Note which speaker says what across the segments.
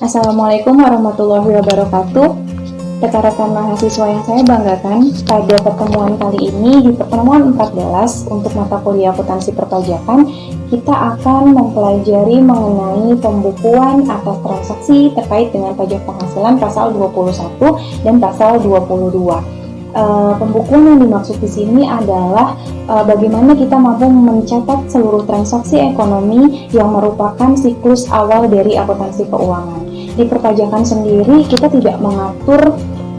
Speaker 1: Assalamualaikum warahmatullahi wabarakatuh. Rekan-rekan mahasiswa yang saya banggakan, pada pertemuan kali ini, di pertemuan 14 untuk mata kuliah akuntansi perpajakan, kita akan mempelajari mengenai pembukuan atas transaksi terkait dengan pajak penghasilan pasal 21 dan pasal 22. Pembukuan yang dimaksud di sini adalah bagaimana kita mampu mencatat seluruh transaksi ekonomi yang merupakan siklus awal dari akuntansi keuangan. Di perpajakan sendiri kita tidak mengatur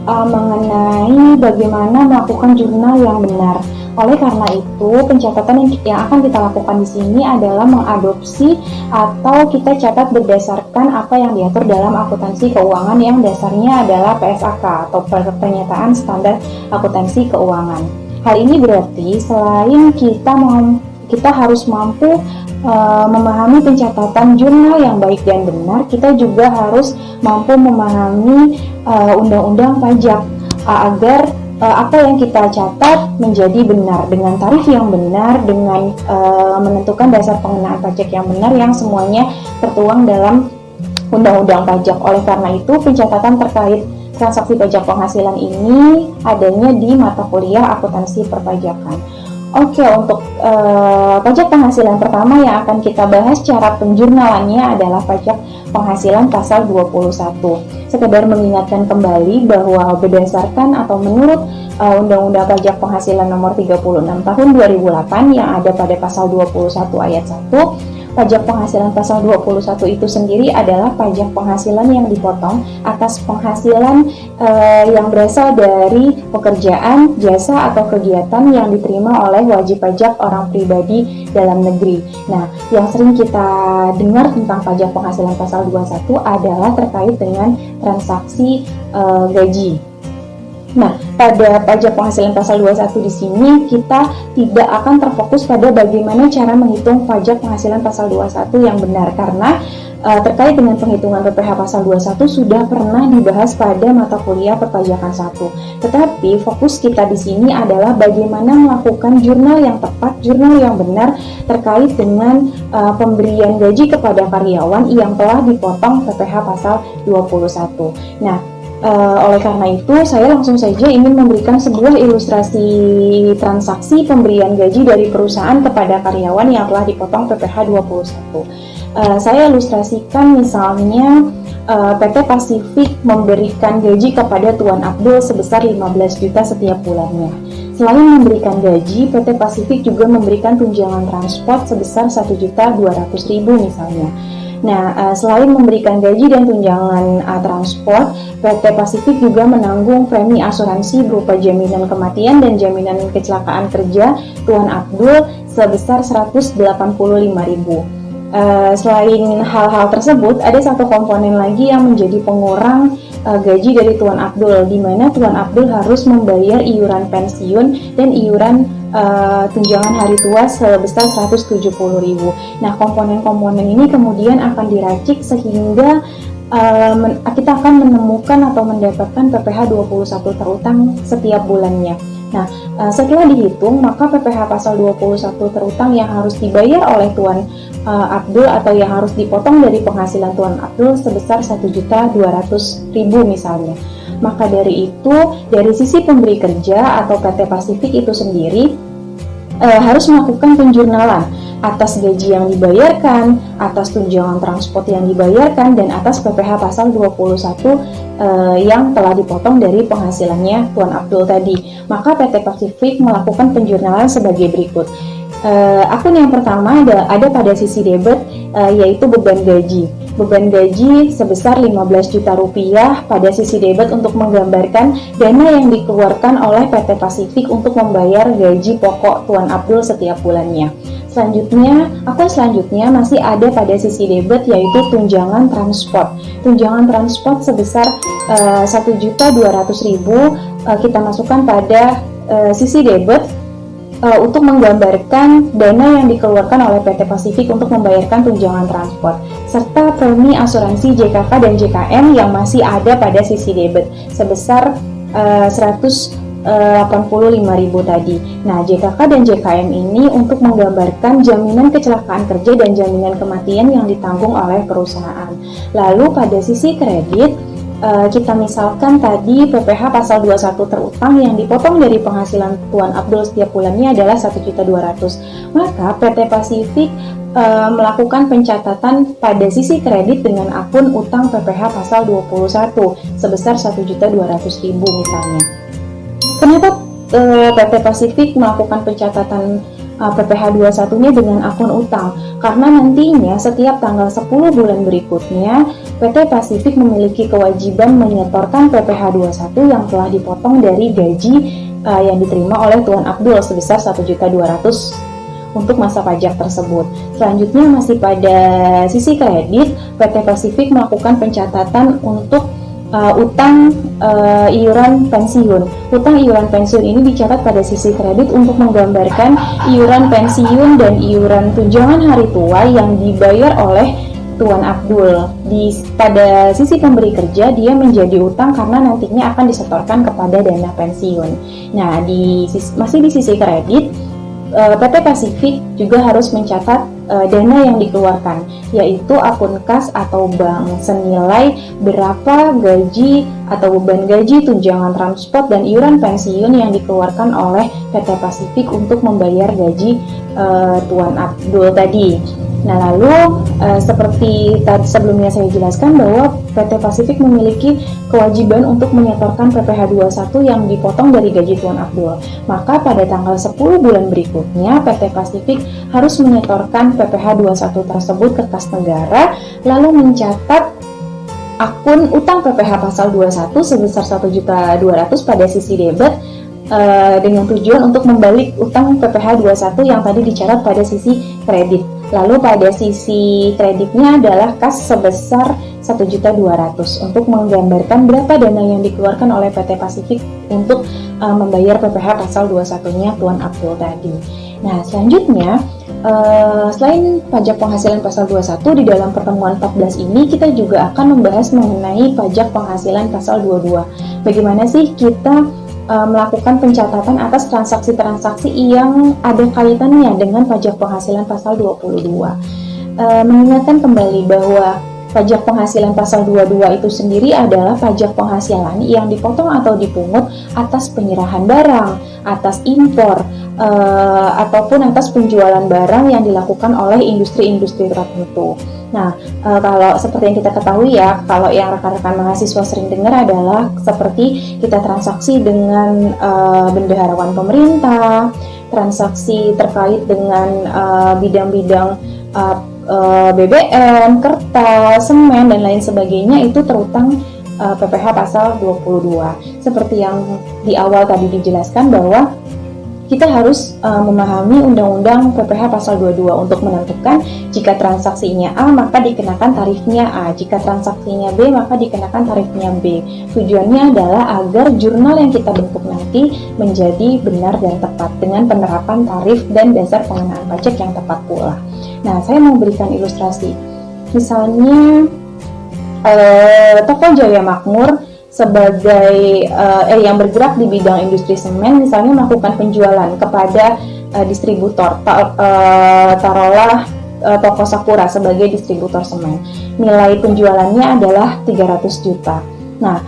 Speaker 1: mengenai bagaimana melakukan jurnal yang benar. Oleh karena itu, pencatatan yang akan kita lakukan di sini adalah mengadopsi atau kita catat berdasarkan apa yang diatur dalam akuntansi keuangan yang dasarnya adalah PSAK atau pernyataan standar akuntansi keuangan. Hal ini berarti selain kita harus mampu memahami pencatatan jurnal yang baik dan benar, kita juga harus mampu memahami undang-undang pajak agar apa yang kita catat menjadi benar dengan tarif yang benar, dengan menentukan dasar pengenaan pajak yang benar yang semuanya tertuang dalam undang-undang pajak. Oleh karena itu, pencatatan terkait transaksi pajak penghasilan ini adanya di mata kuliah akuntansi perpajakan. Oke, untuk pajak penghasilan pertama yang akan kita bahas cara penjurnalannya adalah pajak penghasilan pasal 21. Sekedar mengingatkan kembali bahwa berdasarkan atau menurut Undang-Undang Pajak Penghasilan Nomor 36 Tahun 2008 yang ada pada pasal 21 ayat 1, pajak penghasilan pasal 21 itu sendiri adalah pajak penghasilan yang dipotong atas penghasilan yang berasal dari pekerjaan, jasa, atau kegiatan yang diterima oleh wajib pajak orang pribadi dalam negeri. Nah, yang sering kita dengar tentang pajak penghasilan pasal 21 adalah terkait dengan transaksi gaji. Nah, pada pajak penghasilan pasal 21 di sini kita tidak akan terfokus pada bagaimana cara menghitung pajak penghasilan pasal 21 yang benar, karena terkait dengan penghitungan PPh pasal 21 sudah pernah dibahas pada mata kuliah perpajakan 1. Tetapi fokus kita di sini adalah bagaimana melakukan jurnal yang tepat, jurnal yang benar terkait dengan pemberian gaji kepada karyawan yang telah dipotong PPh pasal 21. Nah, oleh karena itu, saya langsung saja ingin memberikan sebuah ilustrasi transaksi pemberian gaji dari perusahaan kepada karyawan yang telah dipotong PPh 21. Saya ilustrasikan misalnya PT Pasifik memberikan gaji kepada Tuan Abdul sebesar 15 juta setiap bulannya. Selain memberikan gaji, PT Pasifik juga memberikan tunjangan transport sebesar 1.200.000 misalnya. Nah, selain memberikan gaji dan tunjangan transport, PT Pasifik juga menanggung premi asuransi berupa jaminan kematian dan jaminan kecelakaan kerja Tuan Abdul sebesar 185.000. Selain hal-hal tersebut, ada satu komponen lagi yang menjadi pengurang gaji dari Tuan Abdul, di mana Tuan Abdul harus membayar iuran pensiun dan iuran tunjangan hari tua sebesar 170.000. Nah, komponen-komponen ini kemudian akan diracik sehingga kita akan menemukan atau mendapatkan PPh 21 terutang setiap bulannya. Nah, setelah dihitung, maka PPh pasal 21 terutang yang harus dibayar oleh Tuan Abdul atau yang harus dipotong dari penghasilan Tuan Abdul sebesar 1.200.000 misalnya. Maka dari itu, dari sisi pemberi kerja atau PT Pasifik itu sendiri harus melakukan penjurnalan atas gaji yang dibayarkan, atas tunjangan transport yang dibayarkan, dan atas PPh pasal 21 yang telah dipotong dari penghasilannya Tuan Abdul tadi. Maka PT Pasifik melakukan penjurnalan sebagai berikut. Akun yang pertama ada pada sisi debit, yaitu beban gaji. Beban gaji sebesar 15 juta rupiah pada sisi debit untuk menggambarkan dana yang dikeluarkan oleh PT Pasifik untuk membayar gaji pokok Tuan Abdul setiap bulannya. Akun selanjutnya masih ada pada sisi debit, yaitu tunjangan transport. Tunjangan transport sebesar 1.200.000 kita masukkan pada sisi debit untuk menggambarkan dana yang dikeluarkan oleh PT Pasifik untuk membayarkan tunjangan transport, serta premi asuransi JKK dan JKM yang masih ada pada sisi debit sebesar 100 85.000 tadi. Nah, JKK dan JKM ini untuk menggambarkan jaminan kecelakaan kerja dan jaminan kematian yang ditanggung oleh perusahaan. Lalu pada sisi kredit, kita misalkan tadi PPh pasal 21 terutang yang dipotong dari penghasilan Tuan Abdul setiap bulannya adalah 1.200.000. Maka PT Pasifik melakukan pencatatan pada sisi kredit dengan akun utang PPh pasal 21 sebesar 1.200.000 misalnya. Kenapa PT Pasifik melakukan pencatatan PPh 21-nya dengan akun utang? Karena nantinya setiap tanggal 10 bulan berikutnya PT Pasifik memiliki kewajiban menyetorkan PPh 21 yang telah dipotong dari gaji yang diterima oleh Tuan Abdul sebesar 1.200.000 untuk masa pajak tersebut. Selanjutnya masih pada sisi kredit, PT Pasifik melakukan pencatatan untuk utang iuran pensiun. Utang iuran pensiun ini dicatat pada sisi kredit untuk menggambarkan iuran pensiun dan iuran tunjangan hari tua yang dibayar oleh Tuan Abdul. Pada sisi pemberi kerja, dia menjadi utang karena nantinya akan disetorkan kepada dana pensiun. Nah, masih di sisi kredit, PT Pasifik juga harus mencatat dana yang dikeluarkan, yaitu akun kas atau bank senilai berapa gaji atau beban gaji, tunjangan transport, dan iuran pensiun yang dikeluarkan oleh PT Pasifik untuk membayar gaji Tuan Abdul tadi. Nah, lalu seperti tadi sebelumnya saya jelaskan bahwa PT Pasifik memiliki kewajiban untuk menyetorkan PPh 21 yang dipotong dari gaji Tuan Abdul. Maka pada tanggal 10 bulan berikutnya PT Pasifik harus menyetorkan PPh 21 tersebut ke kas negara, lalu mencatat akun utang PPh pasal 21 sebesar 1.200.000 pada sisi debit dengan tujuan untuk membalik utang PPh 21 yang tadi dicatat pada sisi kredit. Lalu pada sisi kreditnya adalah kas sebesar 1.200.000 untuk menggambarkan berapa dana yang dikeluarkan oleh PT Pasifik untuk membayar PPh pasal 21-nya Tuan Abdul tadi. Nah, selanjutnya selain pajak penghasilan pasal 21, di dalam pertemuan 14 ini kita juga akan membahas mengenai pajak penghasilan pasal 22. Bagaimana sih kita melakukan pencatatan atas transaksi-transaksi yang ada kaitannya dengan pajak penghasilan pasal 22. Mengingatkan kembali bahwa pajak penghasilan pasal 22 itu sendiri adalah pajak penghasilan yang dipotong atau dipungut atas penyerahan barang, atas impor, ataupun atas penjualan barang yang dilakukan oleh industri-industri tertentu. Nah, kalau seperti yang kita ketahui ya, kalau yang rekan-rekan mahasiswa sering dengar adalah seperti kita transaksi dengan bendaharawan pemerintah, transaksi terkait dengan bidang-bidang BBM, kertas, semen, dan lain sebagainya itu terutang PPh pasal 22. Seperti yang di awal tadi dijelaskan bahwa kita harus memahami Undang-Undang PPh pasal 22 untuk menentukan jika transaksinya A maka dikenakan tarifnya A, jika transaksinya B maka dikenakan tarifnya B. Tujuannya adalah agar jurnal yang kita bentuk nanti menjadi benar dan tepat dengan penerapan tarif dan dasar pengenaan pajak yang tepat pula. Nah, saya mau berikan ilustrasi. Misalnya Toko Jaya Makmur sebagai yang bergerak di bidang industri semen misalnya melakukan penjualan kepada distributor, taruhlah Toko Sakura sebagai distributor semen. Nilai penjualannya adalah 300 juta. Nah,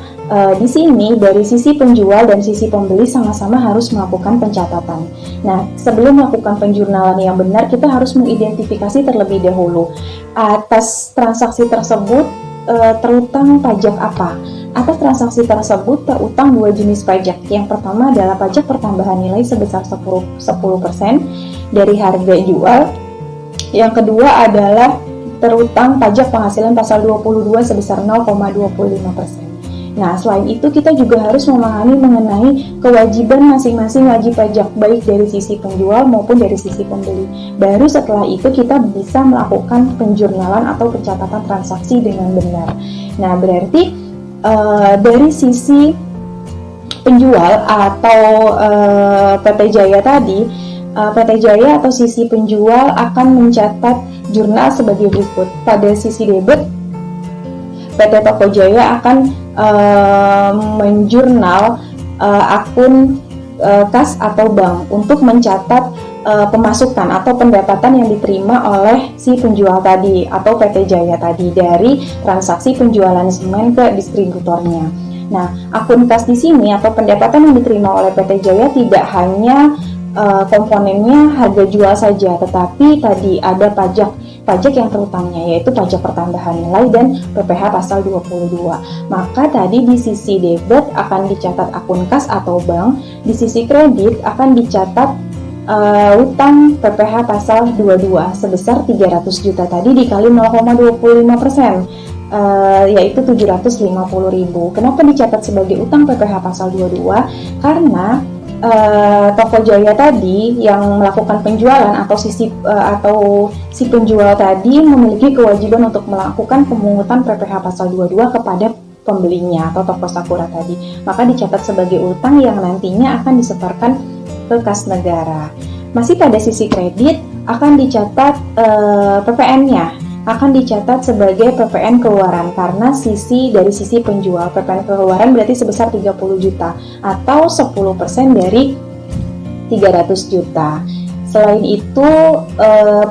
Speaker 1: di sini dari sisi penjual dan sisi pembeli sama-sama harus melakukan pencatatan. Nah, sebelum melakukan penjurnalan yang benar, kita harus mengidentifikasi terlebih dahulu atas transaksi tersebut terutang pajak apa. Atas transaksi tersebut terutang dua jenis pajak. Yang pertama adalah pajak pertambahan nilai sebesar 10% dari harga jual. Yang kedua adalah terutang pajak penghasilan pasal 22 sebesar 0,25%. Nah, selain itu kita juga harus memahami mengenai kewajiban masing-masing wajib pajak baik dari sisi penjual maupun dari sisi pembeli. Baru setelah itu kita bisa melakukan penjurnalan atau pencatatan transaksi dengan benar. Nah, berarti dari sisi penjual atau PT Jaya tadi, PT Jaya atau sisi penjual akan mencatat jurnal sebagai berikut. Pada sisi debit, PT Toko Jaya akan menjurnal akun kas atau bank untuk mencatat pemasukan atau pendapatan yang diterima oleh si penjual tadi atau PT Jaya tadi dari transaksi penjualan semen ke distributornya. Nah, akun kas di sini atau pendapatan yang diterima oleh PT Jaya tidak hanya komponennya harga jual saja, tetapi tadi ada pajak yang terutangnya, yaitu pajak pertambahan nilai dan PPh pasal 22. Maka tadi di sisi debit akan dicatat akun kas atau bank, di sisi kredit akan dicatat utang PPh pasal 22 sebesar 300 juta tadi dikali 0,25%, yaitu 750.000. Kenapa dicatat sebagai utang PPh pasal 22? Karena toko Jaya tadi yang melakukan penjualan atau si penjual tadi memiliki kewajiban untuk melakukan pemungutan PPh pasal 22 kepada pembelinya atau toko Sakura tadi. Maka dicatat sebagai utang yang nantinya akan disetorkan ke kas negara. Masih pada sisi kredit akan dicatat PPN-nya akan dicatat sebagai PPN keluaran karena dari sisi penjual. PPN keluaran berarti sebesar 30 juta atau 10% dari 300 juta. Selain itu,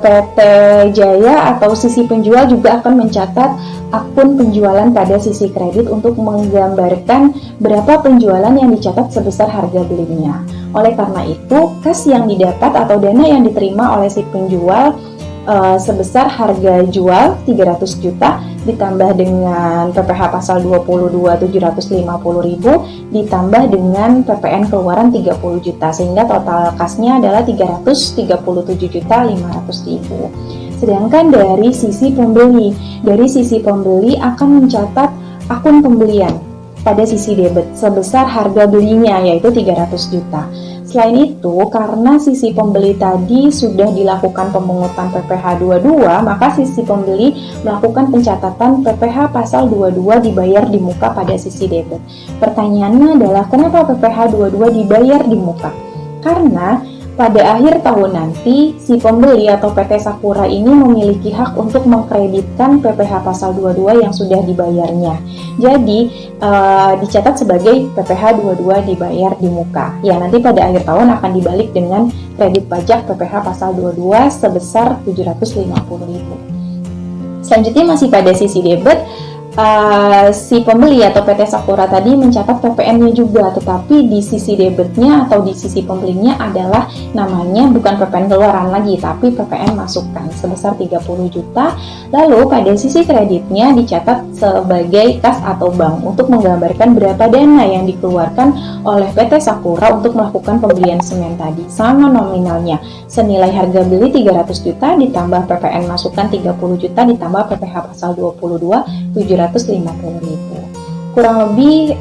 Speaker 1: PT Jaya atau sisi penjual juga akan mencatat akun penjualan pada sisi kredit untuk menggambarkan berapa penjualan yang dicatat sebesar harga belinya. Oleh karena itu, kas yang didapat atau dana yang diterima oleh si penjual sebesar harga jual 300 juta ditambah dengan PPh pasal 22 750.000 ditambah dengan PPN keluaran 30 juta sehingga total kasnya adalah 337.500.000. Sedangkan dari sisi pembeli akan mencatat akun pembelian pada sisi debit sebesar harga belinya yaitu 300 juta. Selain itu, karena sisi pembeli tadi sudah dilakukan pemungutan PPh 22, maka sisi pembeli melakukan pencatatan PPh pasal 22 dibayar di muka pada sisi debit. Pertanyaannya adalah kenapa PPh 22 dibayar di muka? Karena pada akhir tahun nanti, si pembeli atau PT Sakura ini memiliki hak untuk mengkreditkan PPh pasal 22 yang sudah dibayarnya. Jadi, dicatat sebagai PPh 22 dibayar di muka. Ya, nanti pada akhir tahun akan dibalik dengan kredit pajak PPh pasal 22 sebesar 750.000. Selanjutnya masih pada sisi debit, si pembeli atau PT Sakura tadi mencatat PPN-nya juga, tetapi di sisi debitnya atau di sisi pembelinya adalah namanya bukan PPN keluaran lagi, tapi PPN masukan sebesar 30 juta. Lalu pada sisi kreditnya dicatat sebagai kas atau bank untuk menggambarkan berapa dana yang dikeluarkan oleh PT Sakura untuk melakukan pembelian semen tadi, sama nominalnya senilai harga beli 300 juta ditambah PPN masukan 30 juta ditambah PPh pasal 22 750.000. Kurang lebih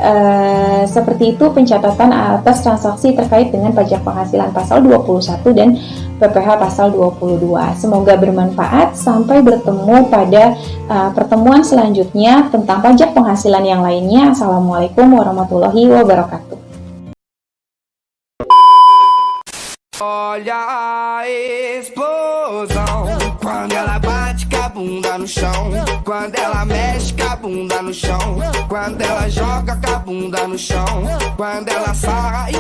Speaker 1: seperti itu pencatatan atas transaksi terkait dengan pajak penghasilan pasal 21 dan PPh pasal 22. Semoga bermanfaat. Sampai bertemu pada pertemuan selanjutnya tentang pajak penghasilan yang lainnya. Assalamualaikum warahmatullahi wabarakatuh.
Speaker 2: Olha a explosão quando ela bate com a bunda no chão, quando ela mexe com a bunda no chão, quando ela joga com a bunda no chão, quando ela sarra